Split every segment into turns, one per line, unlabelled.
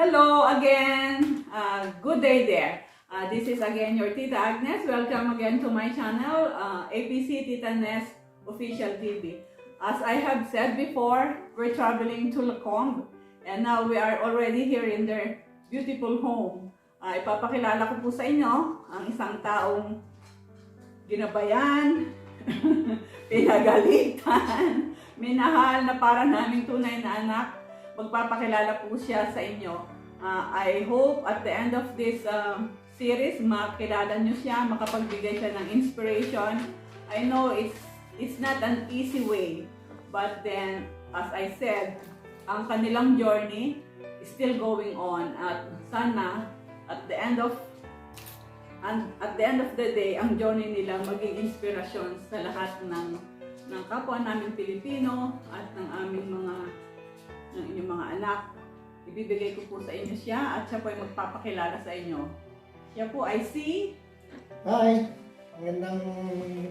Hello again. Good day there. This is again your Tita Agnes. Welcome again to my channel, APC Tita Nes Official TV. As I have said before, we're traveling to Lacombe and now we are already here in their beautiful home. Ipapakilala ko po sa inyo ang isang taong ginabayan, pinagalitan, minahal na para naming tunay na anak. Magpapakilala po siya sa inyo. I hope at the end of this series, makilala nyo siya, makapagbigay siya ng inspiration. I know it's not an easy way, but then, as I said, ang kanilang journey is still going on. At sana, at the end of the day, ang journey nila maging inspirasyon sa lahat ng kapwa namin Pilipino at ng aming inyong mga anak. Ibibigay ko po sa inyo siya at siya po ay magpapakilala sa inyo. Siya po ay si...
Hi! Magandang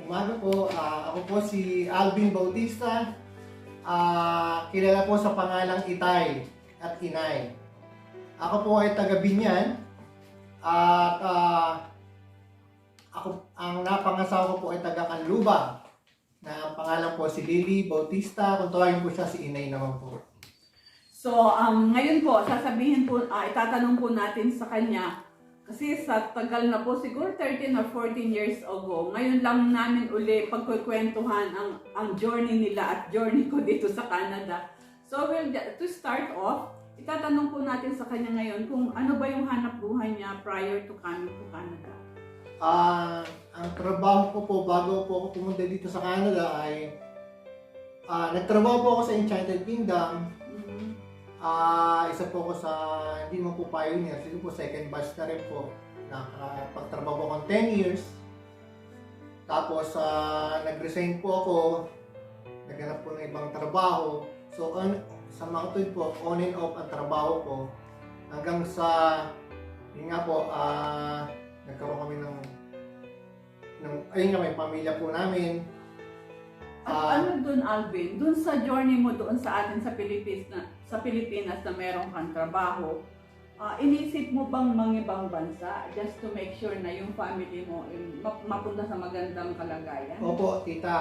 umaga po. Ako po si Alvin Bautista. Kilala po sa pangalang Itay at Inay. Ako po ay taga Binyan. At ang napangasawa ko po ay taga Canluba. Na pangalan po si Lily Bautista. Kung tawagin po siya, si Inay naman po.
So, ngayon po, itatanong po natin sa kanya, kasi sa tagal na po, siguro 13 or 14 years ago, ngayon lang namin uli pagkukwentuhan ang journey nila at journey ko dito sa Canada. So, to start off, itatanong po natin sa kanya ngayon kung ano ba yung hanap buhay niya prior to coming to Canada.
Ang trabaho ko po bago po ako pumunta dito sa Canada ay nagtrabaho po ako sa Enchanted Kingdom. Isa po ako sa, hindi naman po pioneer, siguro po second batch na rin po. Nakapagtrabaho ko 10 years. Tapos nag-resign po ako, naghanap po ng ibang trabaho. So sa mga tuwid po, on and off ang trabaho ko. Hanggang sa, yun nga po, nagkaroon kami ayun nga, may pamilya po namin.
At ano dun, Alvin? Dun sa journey mo doon sa atin sa Pilipinas na meron kang trabaho, inisip mo bang mangibang bansa just to make sure na yung family mo mapunta sa magandang kalagayan?
Opo, tita.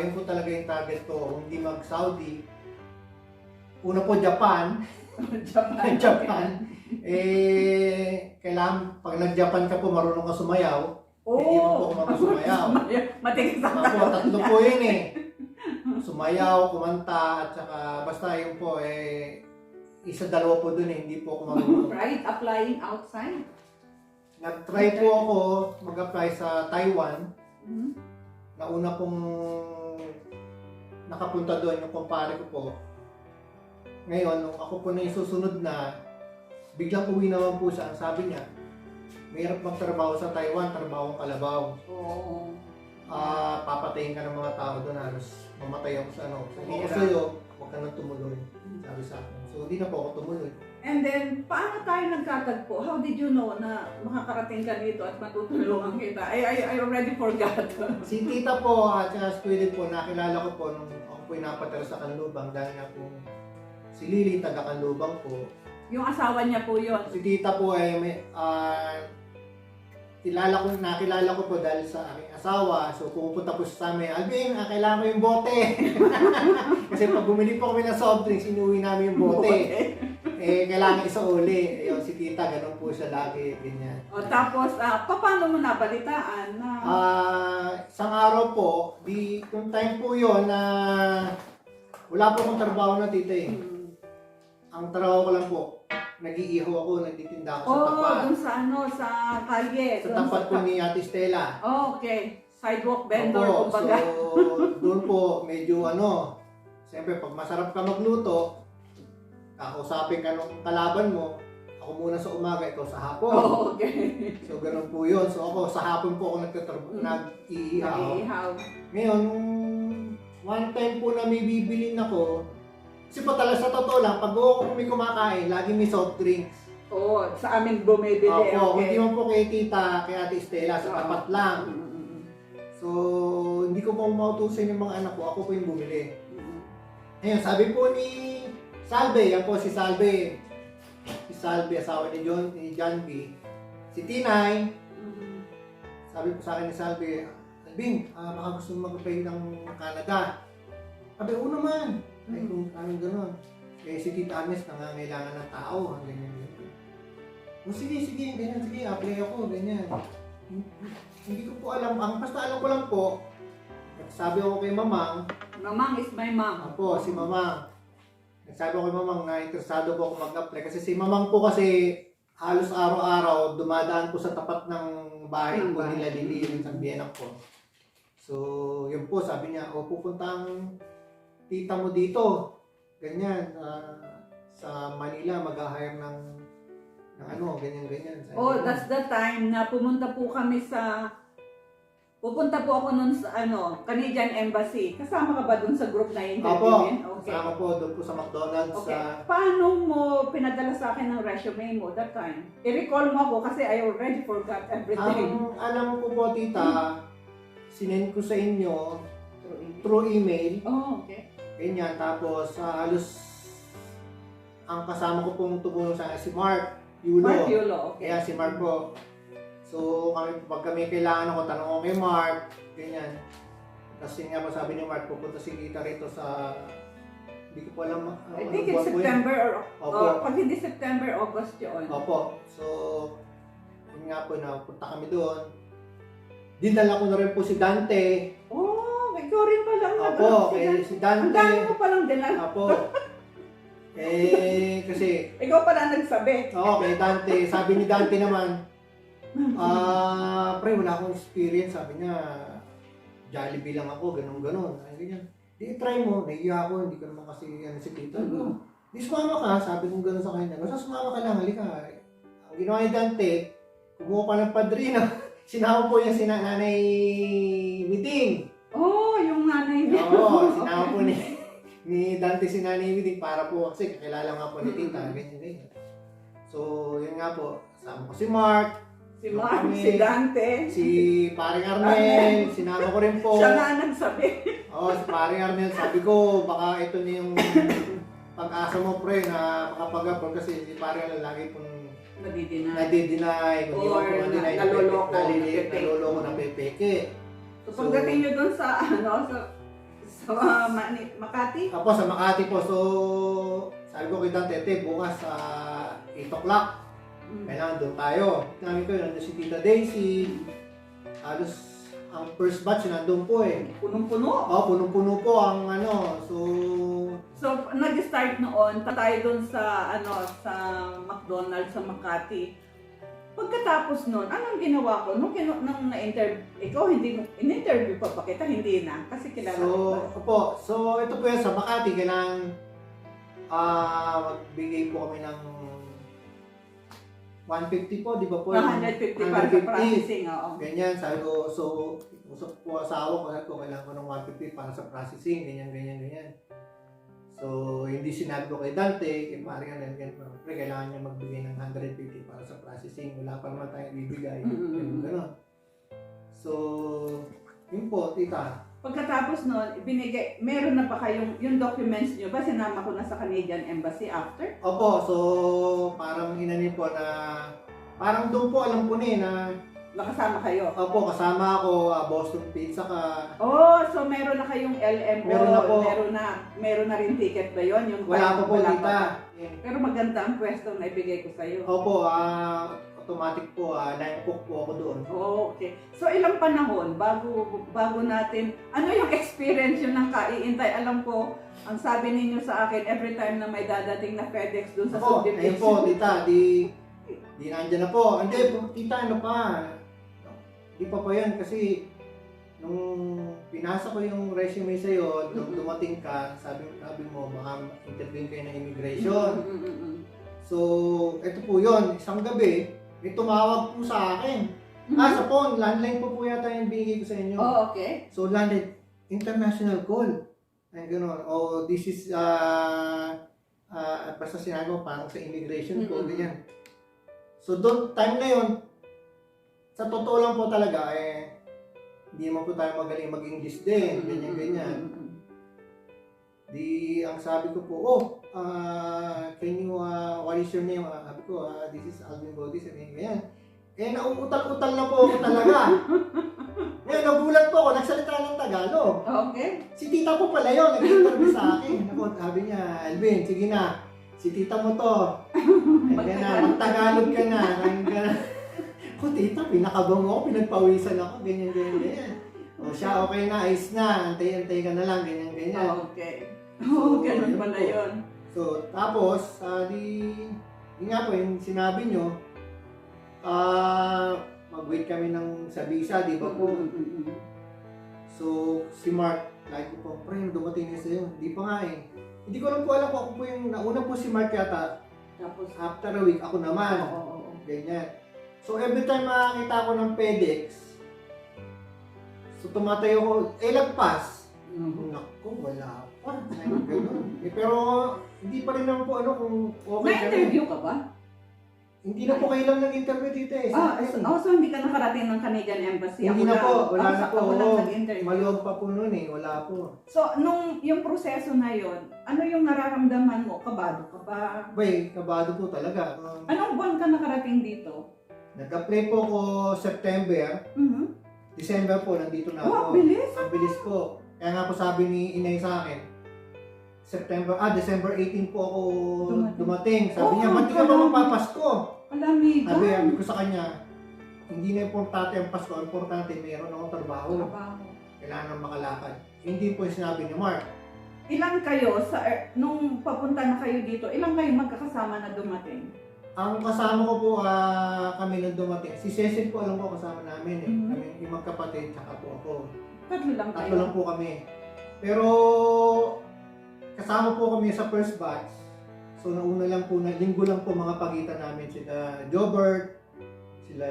Yun po talaga yung target ko. Hindi mag-Saudi. Una po, Japan. Japan. Kailangan, pag nag-Japan ka po, marunong ka sumayaw. Hindi mo po kumanta sumayaw.
Matigis ang
po, tatlo po yun eh. Sumayaw, kumanta, at saka basta yun po isa-dalawa po dun eh, hindi po ako marunong.
Right, applying outside?
Nag-try po ako mag-apply sa Taiwan. Nauna pong nakapunta doon yung kumpare ko po. Ngayon, nung ako po na yung susunod na, biglang uwi naman po siya. Ang sabi niya, mahirap magtrabaho sa Taiwan, trabahong kalabaw.
Oo.
Papatayin ka ng mga tao doon, halos mamatay ako sa ano. Sabi ko sa'yo, huwag ka nang tumuloy. Sabi sa akin. So, hindi na po ako tumuloy.
And then, paano tayo nagkatagpo? How did you know na makakarating ka dito at matutulungan kita? I already forgot.
Si tita po at si Squiddy po, nakilala ko po nung ako po napatira sa Canlubang dahil nga po si Lily, taga Canlubang po.
Yung asawa niya po yun.
Si tita po ay nakilala ko po dahil sa aking asawa. So pupunta po siya sa amin, Alvin, kailangan ko yung bote. Kasi pag bumili po kami ng soft drinks, inuwi namin yung bote. Kailangan isa uli. Ayun, si tita, ganun po siya lagi, ganyan.
O, tapos, paano mo nabalitaan na...
Isang araw po, yung time po yun na wala po akong trabaho na tita eh. Ang trabaho ko lang po, nag-iiho ako, nagtitinda ako sa tapat.
Dun sa sa kalye.
Sa tapat po ni Ate Stella.
Okay. Sidewalk vendor,
Opo,
kumbaga.
so doon po, medyo siyempre pag masarap ka magluto, kakausapin ka ng kalaban mo, ako muna sa umaga, ikaw sa hapon.
Okay.
So ganun po yun. So ako, sa hapon po ako nag-iihaw. Ngayon, one time po na may bibilin ako, kasi po talaga sa totoo lang, pag ako may kumakain, lagi may soft drinks.
Oo, sa amin bumibili.
Opo,
Okay.
hindi man po kay tita, kay Ate Stella, sa tapat lang. So, hindi ko po mautusin yung mga anak ko, ako po yung bumili. Ngayon, sabi po ni Salve, yan po si Salve. Si Salve, asawa ni John B. Si Tinay, sabi po sa akin ni Salve, Alvin, baka gusto mo mag-apply ng Canada. Sabi, oo naman. Ay, kung anong gano'n. Eh, si Tita Agnes nangangailangan ng tao. Ganyan. O sige, ganyan, sige, apply ako, ganyan. Hindi ko po alam, basta alam ko lang po, sabi ako kay Mamang,
Mamang is my mom.
Apo, si Mamang. Nagsabi ako kay Mamang na interesado po ako mag-apply. Kasi si Mamang po kasi halos araw-araw dumadaan po sa tapat ng bahay po nila Lili sa Vienna po. So, yun po, sabi niya, pupunta ang tita mo dito. Ganyan, sa Manila, mag-hire ng ano, ganyan.
Oh, that's the time na pupunta po ako nun sa Canadian Embassy. Kasama ka ba dun sa group na interviewin?
Opo, kasama po doon po sa McDonald's.
Okay. Paano mo pinadala sa akin ng resume mo that time? I-recall mo ako kasi I already forgot everything.
Ang alam ko po, tita, sinend ko sa inyo through email.
Oh, okay.
Ganyan, tapos halos ang kasama ko pong tumulong sa si Mark Yulo.
Mark Yulo, okay.
Kaya si Mark po. So, pag kami kailangan ako, tanong ko kay Mark, ganyan. Kasi nga po sabi ni Mark, pupunta si Tita rito sa, hindi ko po alam.
I think it's September
Opo.
pag hindi September, August yun.
Opo. So, yun nga po, napunta kami doon. Dinala ko na rin po si Dante.
Oh, ikaw rin pala.
Opo, si Dante.
Ang dami ko palang dinala.
Opo. Kasi,
Ikaw pala nagsabi.
oo, kay Dante. Sabi ni Dante naman, pre, wala akong experience. Sabi niya, Jollibee lang ako, ganun. Ay, ganyan. Di, try mo. Nahiya ako, hindi ko naman kasi si Tita. Di, sumama ka. Sabi kong gano'n sa kanya. Basta sumama ka lang, halika. Ang ginawa ni Dante, kumuha pa ng padrino. Sinama po niya si Nanay Miding.
Oh, yung nanay niya.
Oo, sinama po ni Dante si Nanay Miding para po kasi kakilala nga po ni Tita. Ganyan. So, yun nga po. Sama ko si Mark.
Si Mark, si Dante.
Si Paring Arnel, sinama ko rin po.
Siya nga nagsabi.
Oo, si Paring Arnel, sabi ko, baka ito na yung pag-asa mo, pre, na makapag-upload kasi si Paring Arnel lagi pong nadideny.
Or
naloloko, napepeke.
So, pagdating nyo dun sa Makati?
Tapos sa Makati po, so, sabi ko kay Dante, bukas sa 8 o'clock. Kailangan doon tayo. Namin ko, nandun si Tita Daisy. Halos ang first batch nandun po eh.
Punong-puno?
Oo, punong-puno po ang
So, nag-start noon, tayo doon sa McDonald's sa Makati. Pagkatapos noon, anong ginawa ko? Nung na-interview, ikaw in-interview pa kita? Hindi na. Kasi kilala ko ba?
So, ito po yan sa Makati. Kailangan magbigay po kami ng 150 po, di ba po?
150 para sa processing, oo.
Ganyan, sabi ko, so, usap po asawa ko, sabi ko, kailangan ko ng 150 para sa processing, ganyan. So, hindi sinabi ko kay Dante, kay Maria, ganyan, pero kailangan niya magbigay ng 150 para sa processing, wala pa naman tayong ibibigay, gano'n. So, yun po, tita.
Pagkatapos noon, meron na pa kayong, yung documents nyo ba, sinama ko na sa Canadian Embassy after?
Opo, so parang inanin po na, parang doon po alam ko na
nakasama kayo?
Opo, kasama ako, Boston Pizza ka.
Oh, so meron na kayong LMO,
Meron na po.
Meron na rin ticket ba yun? Yung
Wala pa po,
wala
tita.
Pero maganda ang pwesto na ibigay ko sa'yo.
Opo, automatic po, line cook po ako doon.
Oh, okay. So ilang panahon bago natin, ano yung experience yun ng kaiintay? Alam ko, ang sabi ninyo sa akin, every time na may dadating na FedEx doon sa
subdivision. Ayun po, tita, di nandiyan na po. Hindi, tita, ano pa? Di pa yan kasi nung pinasa ko yung resume sa'yo, nung dumating ka, sabi mo, baka interview kayo ng immigration. So, ito po yun, isang gabi, may tumawag po sa akin. Sa phone, landline po yata yung binigay ko sa inyo.
Oh, okay.
So, landline, international call. Ay, gano'n. Oh, this is, basta sinabi ko, parang sa immigration po, ganyan. So, doon, time na yun, sa totoo lang po talaga, hindi naman po tayo magaling mag-English din, ganyan. Di, ang sabi ko po, can you, what is your name? Sabi ko, this is Alvin Bautista. Ganyan. Eh, nauutal-utal na po ako talaga. Ngayon, nagulat po ako, nagsalita ng Tagalog.
Okay.
Si tita po pala yun, nag-interview sa akin. Ako, sabi niya, Alvin, sige na, si tita mo to. Kaya na, mag-Tagalog ka na. Ako, tita, pinakabango ako, pinagpawisan ako, ganyan. O siya, okay na, ayos na, antay-antay ka na lang, ganyan.
Okay.
So,
Ganun
yun
pala
po.
yun.
So, tapos, yun nga po, yung sinabi nyo, mag-wait kami ng sa visa, di ba po? So, si Mark, like ko po, pre, dumating na sa'yo. Di pa nga eh. Hindi ko lang po alam kung ako po yung nauna po si Mark yata.
Tapos,
After a week, ako naman.
oo.
Ganyan. So, every time makakita ko ng FedEx, so tumatayo ko, lagpas. Naku, wala pa. Ganun. Pero, hindi pa rin naman po kung okay
May interview ka ba?
Hindi na po kailang nag-interview dito eh.
So hindi ka nakarating ng Canadian Embassy?
Hindi na po, wala na po.
Ako lang nag-interview.
Maluwag pa po noon eh, wala po.
So, nung yung proseso na yon, ano yung nararamdaman mo? Kabado ka ba?
Bay, kabado po talaga.
Anong buwan ka nakarating dito?
Nag-apply po ako September, December po, nandito na
Wow,
ako.
bilis!
Ang bilis po. Kaya nga po sabi ni Inay sa akin, December 18 po ako dumating. Sabi niya, ba't di ka ba magpapasko?
Alamiga.
Sabi ko sa kanya, hindi na importante ang Pasko, importante mayroon akong trabaho. Kailangan makalakad. Hindi po yung sinabi ni Mark.
Ilan kayo, nung papunta na kayo dito, ilan kayo magkakasama na dumating?
Ang kasama ko po kami nung dumating. Si Cecil po alam ko kasama namin eh. Kami yung magkapatid, tsaka po ako.
Tatlo lang kayo?
Tatlo lang po kami. Pero kasama po kami sa first batch. So nauna lang po, linggo lang po mga pagitan namin. Sila Jobert, sila,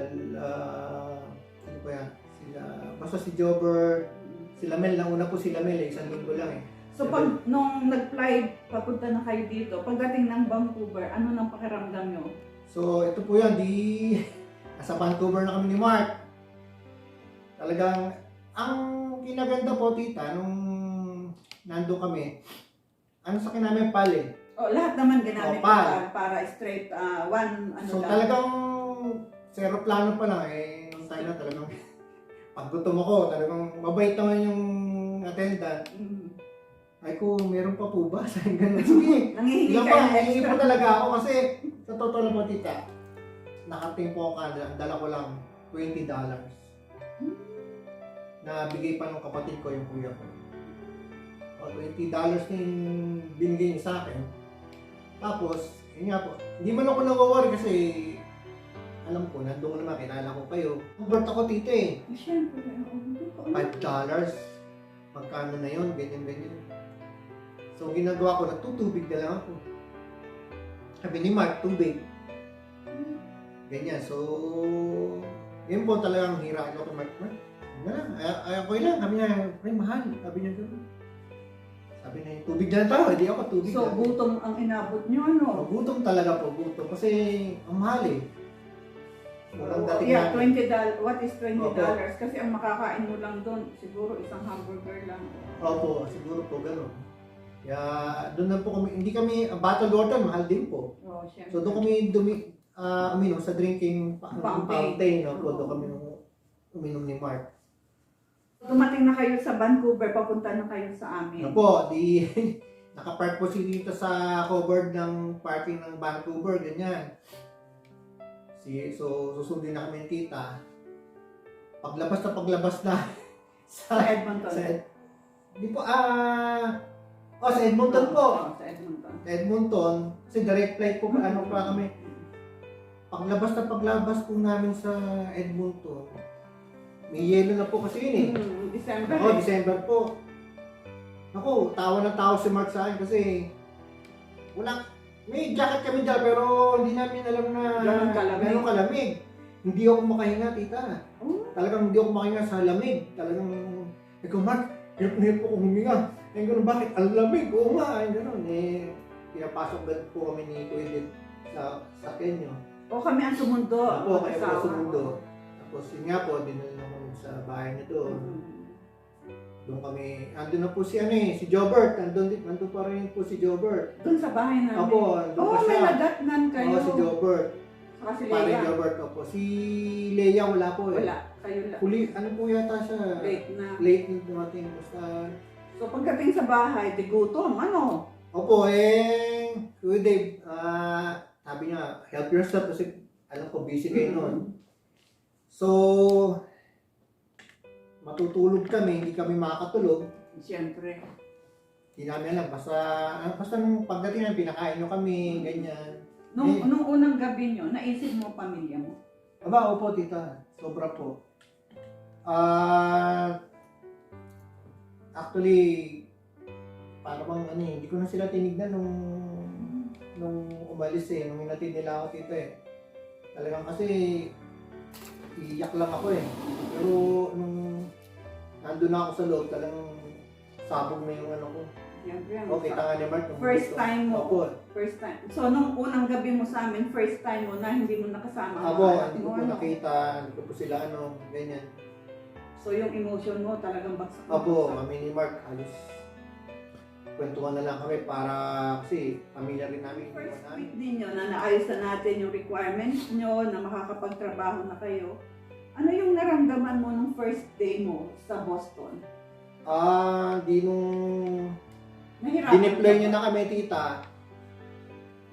ano ba yan? Basta si Jobert, sila Mel, nauna po sila Mel eh, isang linggo lang eh.
So pag nung nag-fly, papunta na kayo dito, pagdating ng Vancouver, ano nang pakiramdam nyo?
So ito po yan, nasa Vancouver na kami ni Mark. Talagang, ang kinaganda po tita, nung nandun kami, ano sa akin namin pal eh.
Lahat naman ginamit para straight,
So
lang.
talagang, sa aeroplano pa lang eh, nung time na talagang, pag gutom ako, talagang mabait naman yung attendant. Ay ko, meron pa po ba? Sabi ganun. Sige,
Nangihingi
ilan
kayo
pa,
ng
nangihingi
extra.
po talaga ako kasi sa totoo lang po tita, nakating po ako Canada, dala ko lang $20 na bigay pa ng kapatid ko yung kuya ko. O, $20 na yung binigay niya sa akin. Tapos, yun nga po, hindi man ako nag-worry kasi alam ko, nandun ko naman, kilala ko kayo. Convert ako tita eh.
Siyempre,
$5. Magkano na yun, ganyan. So, ginagawa ko, nagtutubig na lang ako. Sabi ni Mark, tubig. Ganyan. So, yun po talagang hira ko kay Mark. Ayaw ko lang. Sabi niya, ay mahal. Sabi niya gano'n. Sabi niya, tubig na tayo. Hindi ako tubig
So,
na.
gutom ang inabot nyo, ano?
Gutom talaga po, gutom. Kasi, ang mahal eh. Walang dating
Yeah,
namin.
$20. What is $20?
Opo.
Kasi ang makakain mo lang doon, siguro isang hamburger lang.
Opo, siguro po gano'n. Kaya, doon lang po kami, hindi kami, bottled water, mahal din po.
Oh, syempre.
So, doon kami uminom sa drinking fountain. No? Po, doon kami uminom ni Mark.
Dumating na kayo sa Vancouver, papunta na kayo sa amin.
Ano po, nakapark po si dito sa covered ng parking ng Vancouver, ganyan. So, susundin na kami ng tita. Paglabas na
Sa Edmonton.
Di po, sa Edmonton po.
Sa Edmonton.
Edmonton, kasi direct flight po, ano pa kami. Paglabas po namin sa Edmonton, may yelo na po kasi yun eh.
December.
Ako, December po. Ako, tawa na tawa si Mark sa akin kasi may jacket kami dyan pero hindi namin alam na
Ganun
kalamig. Hindi ako makahinga, tita. Talagang hindi ako makahinga sa lamig. Talagang, ikaw Mark, hirap na hirap ako huminga. Eh, gano'n, bakit? Ang lamig. Oo nga, ay gano'n. Eh, pinapasok ba po kami ni Kuya Did sa Kenyo.
O kami ang sumundo.
Ako, kaya ako sumundo. Tapos yun nga po, dinala naman sa bahay niya doon. Doon kami, andun na po si si Jobert, andun pa rin po si Jobert.
Doon sa bahay namin.
Opo, andun pa
May
siya.
nadatnan kayo.
Oo, si Jobert.
Saka si
Parang
Leia.
Jobert, opo. Si Leia wala po eh.
Wala, kayo lang.
Huli, ano po yata siya?
Late na.
Late na dumating. Basta,
So pagdating sa bahay, di gutom, ano?
opo, Kuya Dave, sabi niya, help yourself kasi alam ko busy kayo noon. So, matutulog kami, hindi kami makakatulog.
Siyempre.
Hindi namin alam, basta nung pagdating namin, pinakain nyo kami, ganyan.
Nung unang gabi nyo, naisip mo pamilya mo?
Aba, opo tita, sobra po. Actually, para bang hindi ko na sila tinignan nung umalis nung hinatid nila ako tita Talagang kasi, iyak lang ako Pero nung nandun na ako sa loob, talagang sabog na yung ko.
Siyempre.
Okay, tanga ni Mark.
First time mo.
Opo.
First time. So nung unang gabi mo sa amin, first time mo na hindi mo nakasama.
Opo, hindi ko po nakita, hindi ko po sila ganyan.
So yung emotion mo talagang baksak.
Opo, kami ni Mark, halos kwentuhan na lang kami para kasi pamilya rin namin.
First week ninyo na naayos na natin yung requirements nyo, na makakapagtrabaho na kayo. Ano yung naramdaman mo nung first day mo sa Boston?
Dineploy nyo na kami, tita.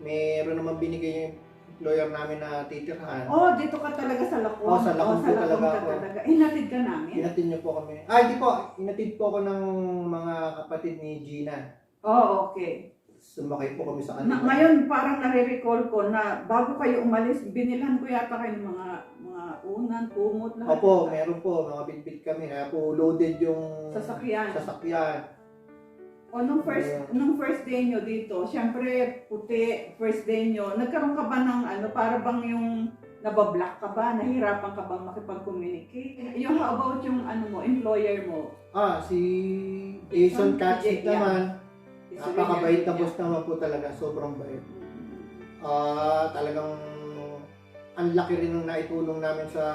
Meron naman binigay yung employer namin na titirhan.
Oh, dito ka talaga sa Lacon.
Oh, sa Lacon po talaga
ka
ako.
talaga. Hinatid ka namin?
Hinatid nyo po kami. Hindi po. Hinatid po ako ng mga kapatid ni Gina.
Oh, okay.
Sumakay po kami sa kanila.
Ngayon parang nare-recall ko na bago kayo umalis, binilhan ko yata kayo ng mga unan, kumot, lahat.
Opo, meron po. Mga bitbit kami. Kaya po loaded yung
sasakyan. O nung first day nyo dito, syempre puti, first day nyo, nagkaroon ka ba ng para bang yung nabablock ka ba? Nahirapan ka bang makipag-communicate? How about yung employer mo?
Si Jason Katsit
yeah.
naman. Napakabait na boss naman po talaga. Sobrang bait. Talagang ang laki rin nung naitulong namin sa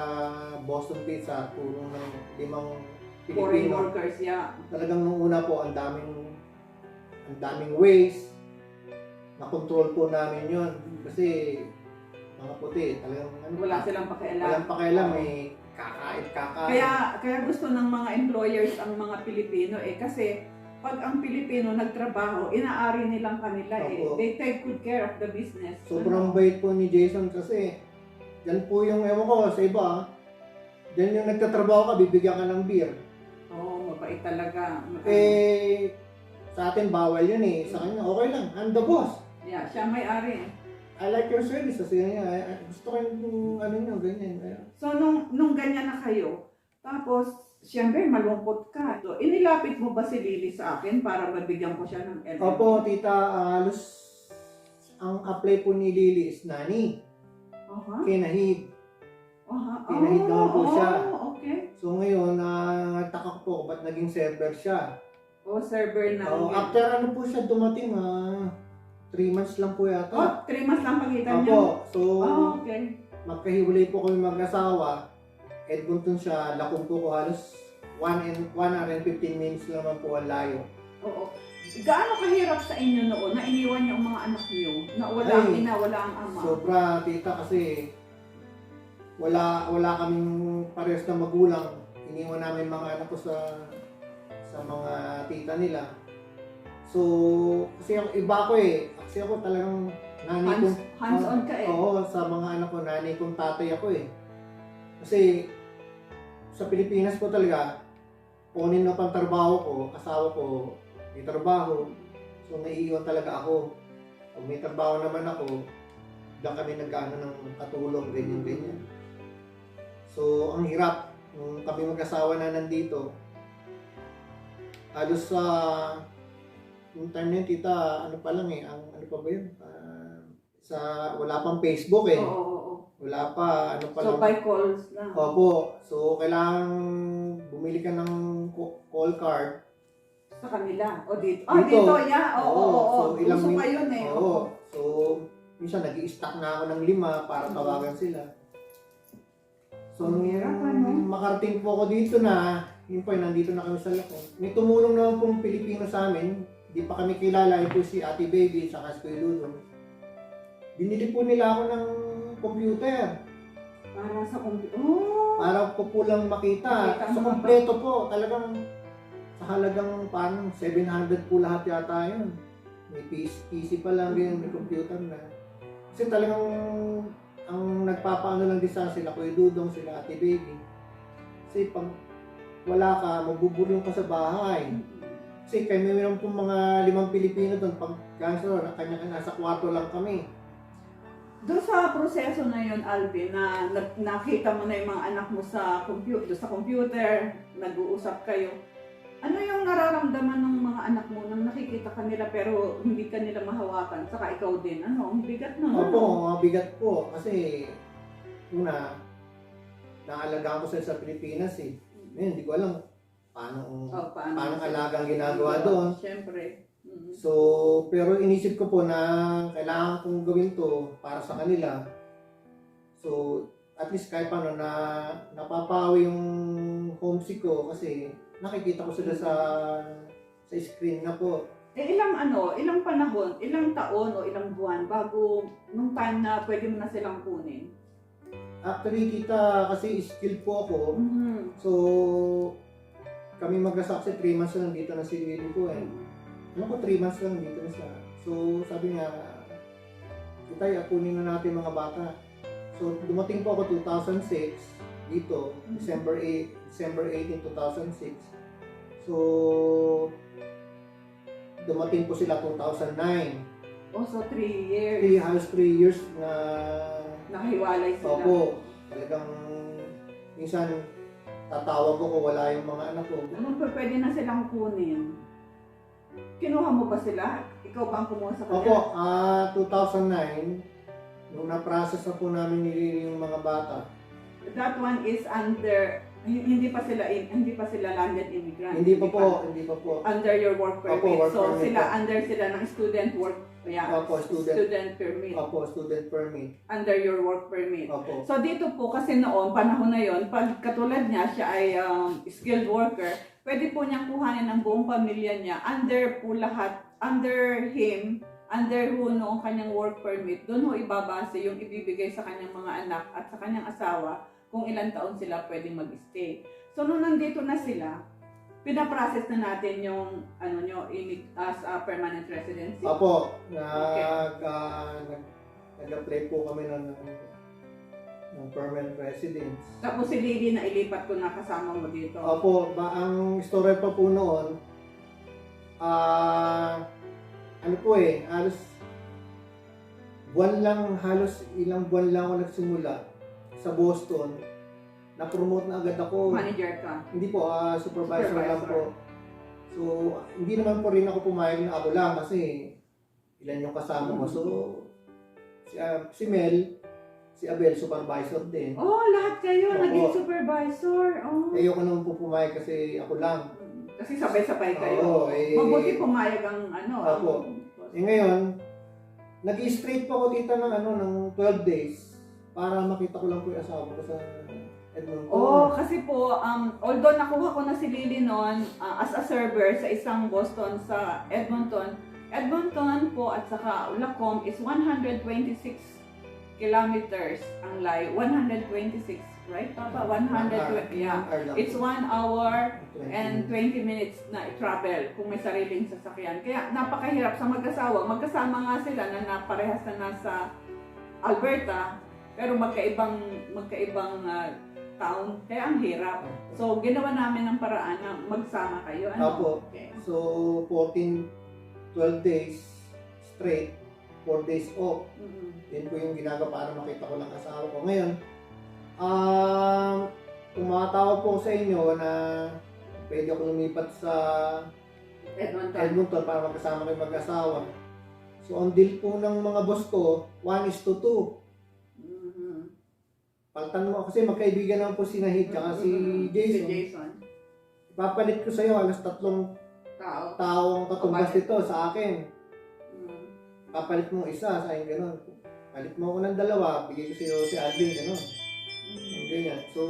Boston Pizza. Tulong ng 5
Foreign
Pilipino.
workers, yeah.
Talagang nung una po, ang daming ways. Na-control po namin yun. Kasi mga puti, talagang
wala silang pakialam.
Walang pakialam, kakain.
Kaya gusto ng mga employers ang mga Pilipino kasi pag ang Pilipino nagtrabaho, inaari nilang kanila They take good care of the business.
Sobrang bait po ni Jason kasi yan po yung ewan ko sa iba. Yan yung nagtatrabaho ka, bibigyan ka ng beer.
Oo, mabait talaga.
Sa atin bawal yun Sa kanya, okay lang. I'm the boss.
Yeah, siya may-ari.
I like your service. Kasi gusto ko yung nyo, ganyan.
So, nung ganyan na kayo, tapos, siyempre, malungkot ka. So, inilapit mo ba si Lily sa akin para mabigyan ko siya ng LM?
Opo, tita, halos ang apply po ni Lily is Nani. Kinahid. Kinahid naman po siya.
Okay.
So ngayon, nagtaka ko po ba't naging server siya.
Server na.
After po siya dumating, 3 months lang po yata.
3 months lang pagitan niya?
Opo. So,
okay.
magkahiwalay po kami mag-asawa. Edmonton siya, Lacon po ko halos 1 hour and 15 minutes naman po ang layo.
Oo. Gaano kahirap sa inyo noon na iniwan niyo ang mga anak niyo na wala ang ina, wala ang ama?
Sobra, tita, kasi wala kaming parehas na magulang. Iniwan namin mga anak ko sa mga tita nila. So, kasi ako iba ko Kasi ako talagang nanay kong
hands-on ka
Oo, sa mga anak ko, nanay kong tatay ako Kasi sa Pilipinas po talaga, kunin na pang trabaho ko, asawa ko, may trabaho. So, naiiwan talaga ako. Pag may trabaho naman ako, diyan kami nag-ano ng katulong, ganyan. So, ang hirap. Nung kami mag-asawa na nandito, halos sa yung time na yun, tita, ano pa lang ano pa ba yun? Wala pang Facebook
Oo.
Wala pa, ano pa lang.
So, by calls lang.
Opo. So, kailangan bumili ka ng call card.
Sa kanila. O dito.
Dito.
Yeah. Oo.
So, ilang
Uso pa yun
Oo. So, minsan nag-i-stack na ako ng 5 para tawagan sila. So,
Ang hirap,
makarating po ako dito na yun po, nandito na kami sa Lacon. May tumulong naman pong Pilipino sa amin. Di pa kami kilala. Yun po si Ate Baby, saka si Kuya Dudong. Binili po nila ako ng computer.
Para sa computer. Oh!
Para ko po lang makita.
Makita
So,
mo
kompleto po. Talagang sa halagang parang 700 po lahat yata yun. May PC pa lang, ganyan, may computer na. Kasi talagang ang nagpapaano lang din sa sila, Kuya Dudong, sila Ate Baby. Kasi pag wala ka, magbubulong ka sa bahay. Kasi kami meron pong mga 5 Pilipino doon. Pag kaso, kanya-kanya nasa kwarto lang kami.
Doon sa proseso na yun, Alvin, na nakita mo na yung mga anak mo sa computer, nag-uusap kayo, ano yung nararamdaman ng mga anak mo nang nakikita ka nila pero hindi ka nila mahawakan? Saka ikaw din, ang bigat nun.
Opo, mabigat po. Kasi, una, naalagaan ko sila sa Pilipinas eh. Ngayon, hindi ko alam paano
paano
alagang ginagawa doon.
Siyempre.
So, pero inisip ko po na kailangan kong gawin to para sa kanila. So, at least kahit paano na napapawi yung homesick ko kasi nakikita ko sila sa screen na po.
Ilang panahon, ilang taon o ilang buwan bago nung time na pwede mo na silang kunin?
Actually, kita kasi skilled po ako. So, kami mag-asawa 3 months lang dito na si Willie ko eh. Ano ko 3 months lang dito na siya. So, sabi niya, Itay, kunin na natin mga bata. So, dumating po ako 2006 dito, December 18, 2006. So, dumating po sila 2009.
So 3 years.
Halos 3 years na
nakahiwalay sila.
Opo, talagang minsan tatawag ko kung wala yung mga anak ko.
Anong pwede na silang kunin? Kinuha mo ba sila? Ikaw ba ang kumuha sa
Opo,
kanila?
2009, nung na-process na po namin yung mga bata.
That one is under, hindi pa sila landed immigrant.
Hindi pa po.
Under your work permit.
Opo, work
so
permit
under sila ng student work,
Opo,
student permit.
Opo, student permit.
Under your work permit.
Opo.
So dito po kasi noon, panahon na yon, pag katulad niya, siya ay skilled worker, pwede po niyang kuhanin ang buong pamilya niya under po lahat, under him, under who noong kanyang work permit, doon ho ibabase yung ibibigay sa kanyang mga anak at sa kanyang asawa kung ilang taon sila pwedeng mag-stay. So nung nandito na sila, pinaprocess na natin yung as a permanent residency.
Opo, nag-apply po kami ng permanent residence.
Tapos si Lily na ilipat ko na kasama mo dito.
Opo, ang story pa po noon, halos ilang buwan lang ako nagsimula sa Boston. Na-promote na agad ako.
Manager ka?
Hindi po, supervisor lang po. So, hindi naman po rin ako pumayag na ako lang kasi ilan yung kasama ko. So, si Mel, si Abel, supervisor din.
Oh, lahat kayo
Opo.
naging supervisor. Oh.
Ayoko naman po pumayag kasi ako lang.
Kasi sabay-sabay kayo.
Oo,
Mabuti pumayag ang
Opo. Ngayon, nag-straight po ako dito ng 12 days para makita ko lang po yung asawa ko sa Edmonton.
Oh, kasi po, although nakuha ko na si Lily noon as a server sa isang Boston sa Edmonton po at saka Lacombe is 126 kilometers ang layo. 126, right, Papa? 120, yeah. It's 1 hour and 20 minutes na i-travel kung may sariling sasakyan. Kaya napakahirap sa mag-asawa. Magkasama nga sila na naparehas na nasa Alberta, pero magkaibang town. Kaya ang hirap. So, ginawa namin ng paraan na magsama kayo.
Opo.
Okay.
So, 12 days straight, 4 days off. Yan po yung ginagawa para makita ko lang asawa ko. Ngayon, tumatawag po sa inyo na pwede ako lumipat sa Edmonton para magkasama kayo mag-asawa. So, ang deal po ng mga boss ko, 1:2. Palitan mo, kasi magkaibigan naman po si Nahid at si Jason. Ipapalit ko sa iyo halos 3 taong katumbas dito sa akin. Papalit mo isa, sa akin gano'n. Palit mo ako ng 2, bigay ko sa iyo si Alvin, gano'n. Ganyan. So,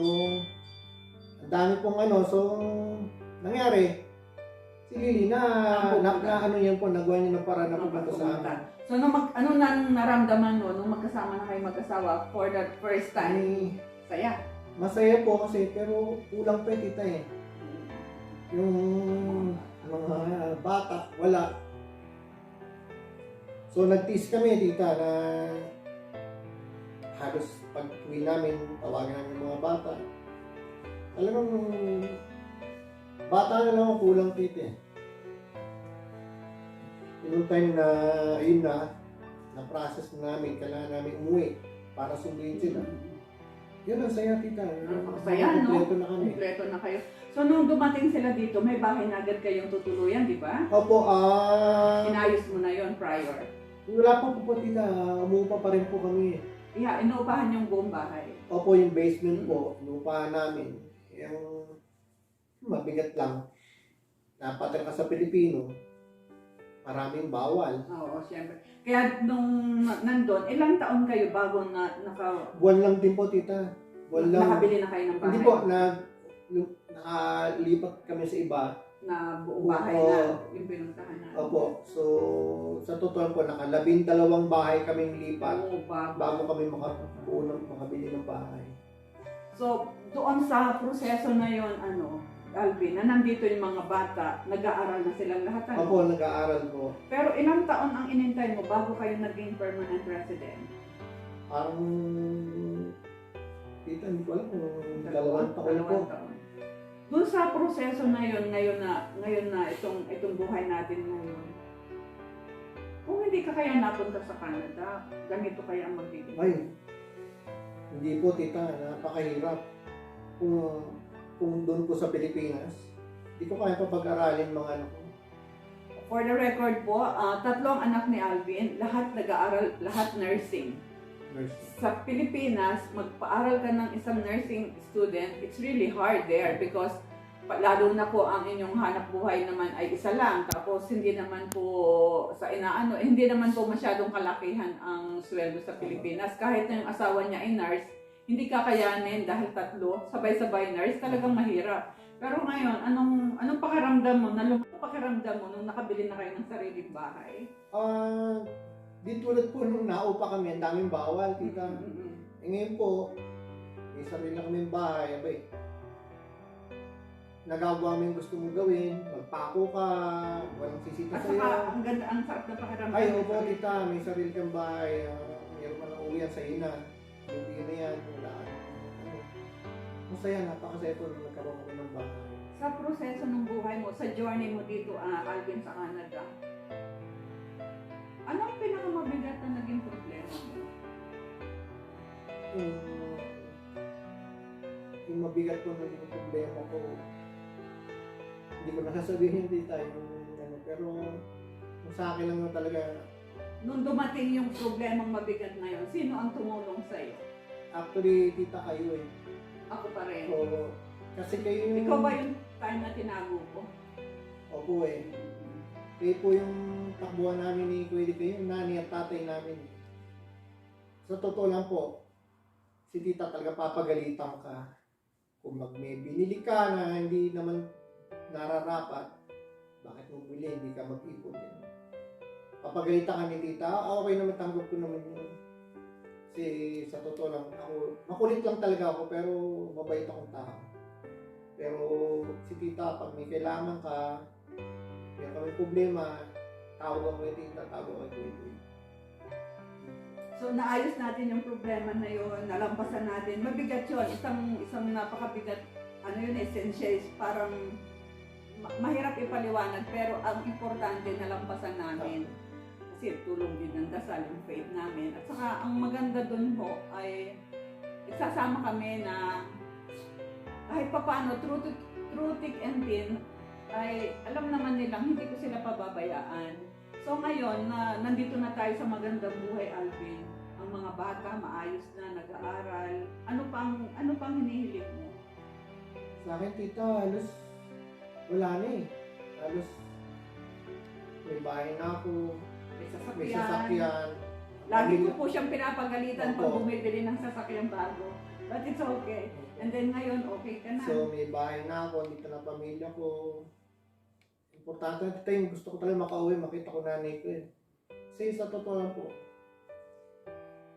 ang dami pong ano, so, nangyari, si Lily ano yan po, nagawa niya ng paraan na pupunta sa amin.
So, ano nang naramdaman mo nung magkasama na kayo mag-asawa for the first time?
Ay,
Saya.
masaya po kasi, pero kulang pa tita eh. Yung mga bata, wala. So, nagtiis kami tita na halos pag uwi namin, tawagan namin yung mga bata. Talagang bata na lang ang kulang tita eh. Yung time na, yun na-process na namin, kailangan namin umuwi para sunduin sila. Yun ang saya tita.
Saya, no?
Kompleto na kami.
Kompleto na kayo. So, nung dumating sila dito, may bahay na agad kayong tutuluyan, di ba?
Opo,
Inayos mo na yon prior.
wala pa po tita, umuupa pa rin po kami.
Yeah, inuupahan yung buong bahay.
Opo, yung basement po, inuupahan namin. Yung mabigat lang. Napatay ka sa Pilipino, maraming bawal.
Oo, siyempre. Kaya nung nandun, ilang taon kayo bago
Buwan lang din po tita. Buwan lang.
nakabili na kayo ng bahay?
Hindi po, nakalipat kami sa iba.
Na buong bahay
Oo.
na yung pinuntahan na.
Opo, so sa totoo po, naka-12 bahay kaming lipat
Oo,
bago kami makabili ng bahay.
So, doon sa proseso na yon, Alvin, na nandito yung mga bata, nag-aaral na silang lahat.
Opo, nag-aaral po.
Pero ilang taon ang inintay mo bago kayo naging permanent resident?
Parang, tita, hindi ko alam kung 2 taon po.
Taon. Doon sa proseso na yon, ngayon na itong buhay natin ngayon, kung hindi ka kaya napunta sa Canada, ganito kaya ang magiging?
Ay, hindi po tita, napakahirap. Kung doon po sa Pilipinas, hindi ko kaya pa pag-aralin mga anak ko.
For the record po, 3 anak ni Alvin, lahat nag-aaral, lahat nursing. Sa Pilipinas, magpaaral ka ng isang nursing student, it's really hard there because lalo na po ang inyong hanap buhay naman ay isa lang. Tapos hindi naman po hindi naman po masyadong kalakihan ang sweldo sa Pilipinas. Kahit na yung asawa niya ay nurse, hindi kakayanin dahil 3, sabay-sabay nurse, talagang mahirap. Pero ngayon, anong pakiramdam mo? Pakiramdam mo nung nakabili na kayo ng sariling bahay?
Di tulad po nung naupa kami, ang daming bawal, tita. Ngayon po, may sarili na kaming bahay, abay. Nagagawa mo yung gusto mong gawin, magpako ka, walang sisita
At
sa'yo.
saka, ang ganda, ang sarap na pakiramdam.
Ay, opo, tita, may sarili kang bahay, mayroon ka ng uwian sa'yo na. Uwi na yan, wala. Masaya, napakasaya po nung nagkaroon kami ng bahay.
Sa proseso ng buhay mo, sa journey mo dito, Alvin, sa Canada, ano ang pinakamabigat na naging problema mo?
Yung mabigat po naging problema ko, hindi ko nasasabihin tita pero yung sa akin lang talaga.
Nung dumating yung problemang mabigat na yun, sino ang tumulong sa'yo?
Actually, tita, kayo eh.
Ako pa rin.
So, kasi kayo yung...
Ikaw ba yung time na tinago ko?
Opo eh. Kayo po yung takbuhan namin ni Kuya Di, kayo yung nanay at tatay namin. Sa totoo lang po, si tita talaga papagalitan ka. Kung may binili ka na hindi naman nararapat, bakit mo bili, hindi ka mag-ipon. Papagalitan ka ni tita, okay naman, tanggap ko naman yun. Kasi sa totoo lang, makulit lang talaga ako, pero mabait akong tao. Pero si tita, pag may kailangan ka, kaya kami problema, tawag ako kay tita, tawag ako kay Kuya.
So, naayos natin yung problema na yun, nalampasan natin. Mabigat yun, isang napakabigat, essential, parang mahirap ipaliwanag, pero ang importante, nalampasan namin. Kasi tulong din ng dasal, yung faith namin. At saka, ang maganda dun ho ay, isasama kami na kahit pa paano, through thick and thin, ay alam naman nilang hindi ko sila pababayaan. So ngayon, nandito na tayo sa magandang buhay, Alvin. Ang mga bata, maayos na, nag-aaral. Ano pang hinihiling mo?
Sa akin, tita, halos wala na eh. Halos may bahay na ako,
May
may
sasakyan.
sasakyan.
Lagi ko po siyang pinapagalitan pag
Opo.
bumibili ng sasakyan bago. But it's okay. And then ngayon, okay ka na.
So, may bahay na ako, dito na pamilya ko. Importante na tita, yung gusto ko talaga makauwi, makita ko nanay ko eh. Kasi sa totoo lang po,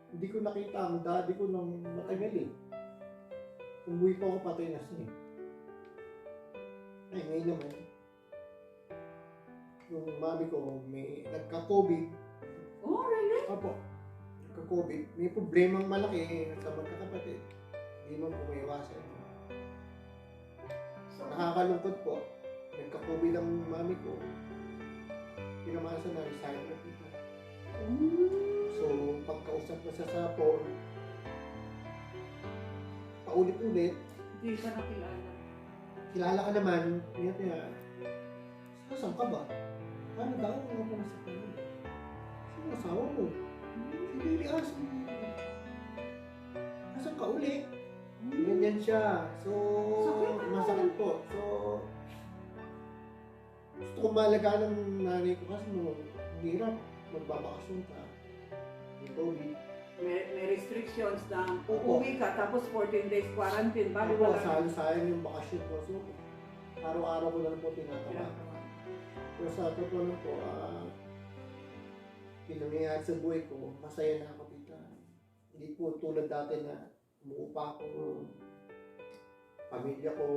hindi ko nakita ang daddy ko nang matagal eh. Umuwi ko ako, patay na siya eh. Ay, ngayon naman, yung mami ko, may nagka-COVID.
Oh, really?
Opo, nagka-COVID. May problemang malaki eh, sa magkakapatid. Hindi mo po may iwasan. Nakakalungkot po. Nagka-COVID ang mami ko. Pinamasa na resign na dito. So, pagkausap ko sa phone, paulit-ulit,
Hindi ka nakilala.
kilala ka naman, niya, saan ka ba? Paano daw ang mga pala sa kanila? Sino ang asawa mo? Si Lily Asin. Nasaan ka uli? Ganyan siya. So, masakit po. So, gusto ko malagaan ng nanay ko kasi hirap. Magbabakasyon ka. May COVID.
May restrictions na
Opo.
uuwi ka tapos 14 days quarantine. Bali
Ako,
wala.
sayang yung bakasyon ko. So, araw-araw ko na lang po tinatawa. Pero sa totoo lang po, pinangyayari sa buhay ko, masaya na ako dito. Hindi po tulad dati na umuupa ako, pamilya ko.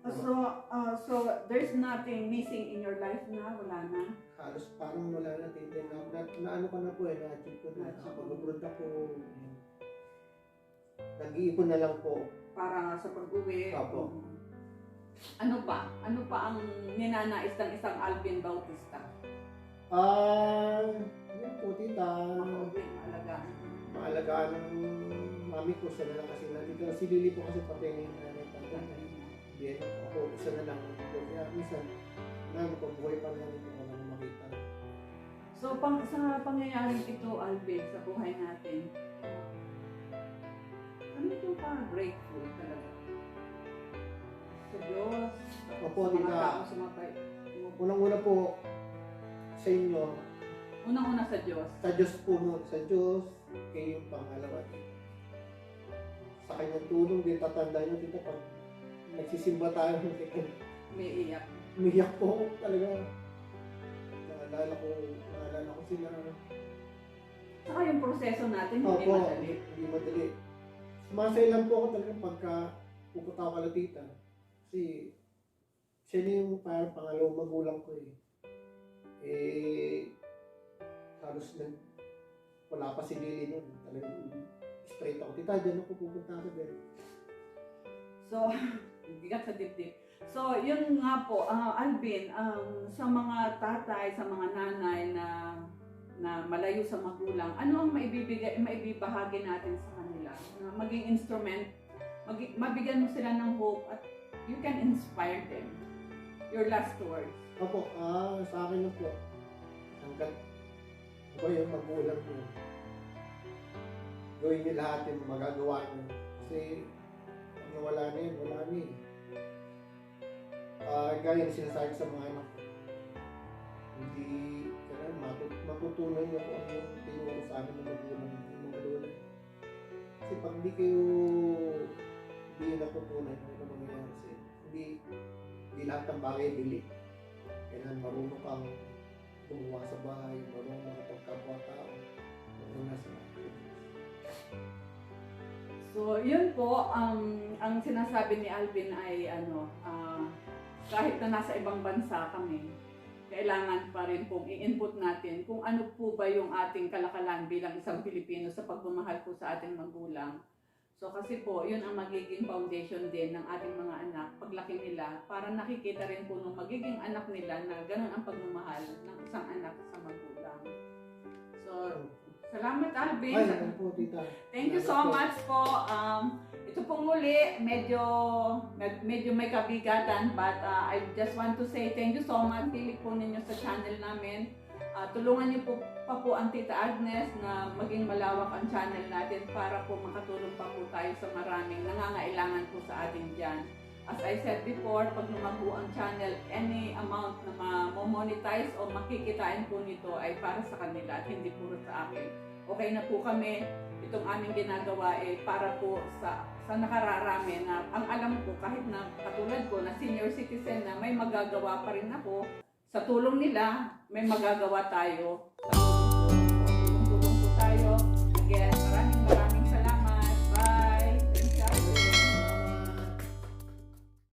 So there's nothing missing in your life na? Wala na?
Halos parang wala na tintin na ano ko na po eh, na-achieve ko na. Pag-abroad ako, nag-iipon na lang po.
Para sa pag-uwi.
Apo.
Ano pa? Ano pa ang ninanais ng isang Alvin Bautista?
Yan po tita.
Makauwi, maalagaan.
Maalagaan ng mami ko, siya na lang kasi nandito. Si Lily po kasi patay na yung nanay ko. Bien, ako isa na lang. Kaya minsan, buhay pa lang ito walang makita.
So, sa pangyayaring ito, Alvin, sa buhay natin, ano ito parang grateful talaga? Sa Diyos,
Opo,
sa mga
tita.
taong sumabay.
Unang-una po sa inyo,
Unang-una sa Diyos.
sa Diyos po mo, sa Diyos, kayo yung pangalawa. Sa kanyang tulong din, tatandaan nyo dito pag nagsisimba tayo,
May iyak.
umiyak po ako talaga. Naalala ko sila.
Saka yung proseso natin, hindi
Opo,
madali.
hindi madali. Sumasay lang po ako talaga pagka pupunta ako kala tita. Kasi siya na yung parang pangalawang magulang ko eh. Halos wala pa si Lily nun. Talagang straight ako. Tita, dyan ako pupunta ako din.
So, bigat sa dibdib. So, yun nga po, Alvin, sa mga tatay, sa mga nanay na malayo sa magulang, ano ang maibibahagi natin sa kanila? Na maging instrument, mabigyan mo sila ng hope at you can inspire them. Your last words.
Opo, sa akin lang po. Hanggat ako yung magulang mo. Gawin niyo lahat yung magagawa niyo. Kasi pag nawala na yun, wala na eh. Gaya na sinasabi sa mga anak ko. Hindi, matutunan niyo kung ano yung tinuro sa amin ng magulang ng mga lola. Kasi pag hindi natutunan, ano mangyayari sa inyo. Hindi lahat ng bagay bili. Kailangan marunong kang gumawa sa bahay, marunong makapagkapwa-tao, marunong nasa
So, yun po, ang sinasabi ni Alvin ay kahit na nasa ibang bansa kami, kailangan pa rin pong i-input natin kung ano po ba yung ating kalakalan bilang isang Pilipino sa pagmamahal po sa ating magulang. So kasi po, yun ang magiging foundation din ng ating mga anak paglaki nila para nakikita rin po ng magiging anak nila na ganun ang pagmamahal ng isang anak sa magulang. So, salamat Alvin.
Ay, po, tita.
Thank you so much po. Ito pong muli, medyo may kabigatan but I just want to say thank you so much. Pilik po ninyo sa channel namin. Tulungan niyo po pa po ang Tita Agnes na maging malawak ang channel natin para po makatulong pa po tayo sa maraming nangangailangan po sa atin dyan. As I said before, pag lumago ang channel, any amount na ma-monetize o makikitain po nito ay para sa kanila at hindi puro sa akin. Okay na po kami. itong aming ginagawa para po sa nakararami na ang alam ko kahit na katulad ko na senior citizen na may magagawa pa rin ako sa tulong nila, may magagawa tayo sa tulong